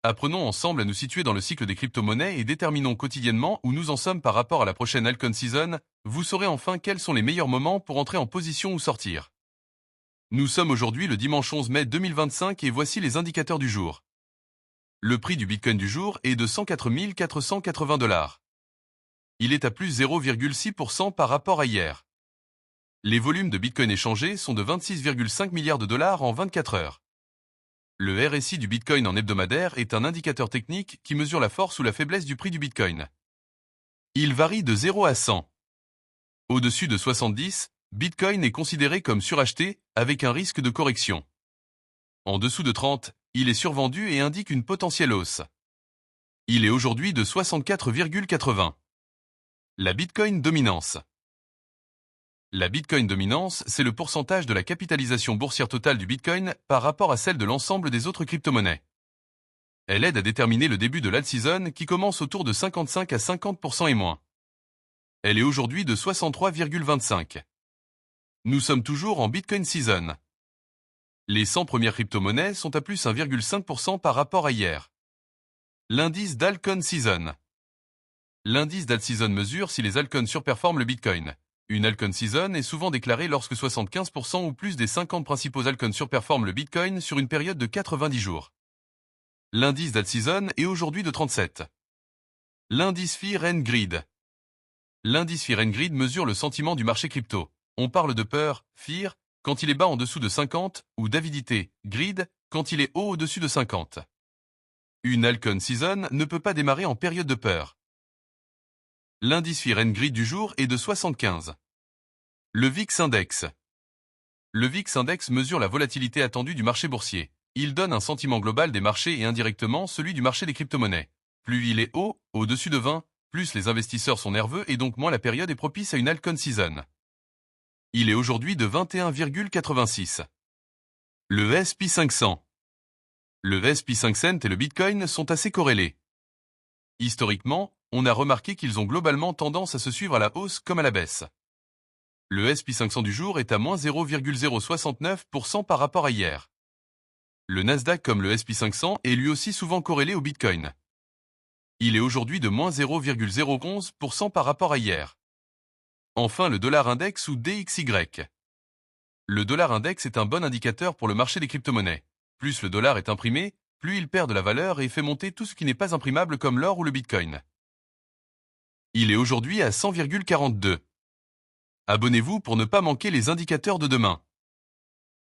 Apprenons ensemble à nous situer dans le cycle des crypto-monnaies et déterminons quotidiennement où nous en sommes par rapport à la prochaine altcoin season. Vous saurez enfin quels sont les meilleurs moments pour entrer en position ou sortir. Nous sommes aujourd'hui le dimanche 11 mai 2025 et voici les indicateurs du jour. Le prix du Bitcoin du jour est de 104 480 $. Il est à plus 0,6% par rapport à hier. Les volumes de Bitcoin échangés sont de 26,5 milliards de dollars en 24 heures. Le RSI du Bitcoin en hebdomadaire est un indicateur technique qui mesure la force ou la faiblesse du prix du Bitcoin. Il varie de 0 à 100. Au-dessus de 70, Bitcoin est considéré comme suracheté avec un risque de correction. En dessous de 30, il est survendu et indique une potentielle hausse. Il est aujourd'hui de 64,80. La Bitcoin dominance. La Bitcoin dominance, c'est le pourcentage de la capitalisation boursière totale du Bitcoin par rapport à celle de l'ensemble des autres crypto-monnaies. Elle aide à déterminer le début de l'alt-season qui commence autour de 55 à 50% et moins. Elle est aujourd'hui de 63,25. Nous sommes toujours en Bitcoin season. Les 100 premières crypto-monnaies sont à plus 1,5% par rapport à hier. L'indice d'Altcoin Season. L'indice d'alt-season mesure si les altcoins surperforment le Bitcoin. Une altcoin season est souvent déclarée lorsque 75% ou plus des 50 principaux altcoins surperforment le Bitcoin sur une période de 90 jours. L'indice d'alt-season est aujourd'hui de 37. L'indice Fear and Greed. L'indice Fear and Greed mesure le sentiment du marché crypto. On parle de peur, fear, quand il est bas en dessous de 50, ou d'avidité, greed, quand il est haut au-dessus de 50. Une altcoin season ne peut pas démarrer en période de peur. L'indice Fear and Greed du jour est de 75. Le VIX Index. Le VIX Index mesure la volatilité attendue du marché boursier. Il donne un sentiment global des marchés et indirectement celui du marché des crypto-monnaies. Plus il est haut, au-dessus de 20, plus les investisseurs sont nerveux et donc moins la période est propice à une altcoin season. Il est aujourd'hui de 21,86. Le S&P 500. Le S&P 500 et le Bitcoin sont assez corrélés. Historiquement, on a remarqué qu'ils ont globalement tendance à se suivre à la hausse comme à la baisse. Le S&P 500 du jour est à moins 0,069% par rapport à hier. Le Nasdaq comme le S&P 500 est lui aussi souvent corrélé au Bitcoin. Il est aujourd'hui de moins 0,011% par rapport à hier. Enfin le dollar index ou DXY. Le dollar index est un bon indicateur pour le marché des crypto-monnaies. Plus le dollar est imprimé, plus il perd de la valeur et fait monter tout ce qui n'est pas imprimable comme l'or ou le Bitcoin. Il est aujourd'hui à 100,42. Abonnez-vous pour ne pas manquer les indicateurs de demain.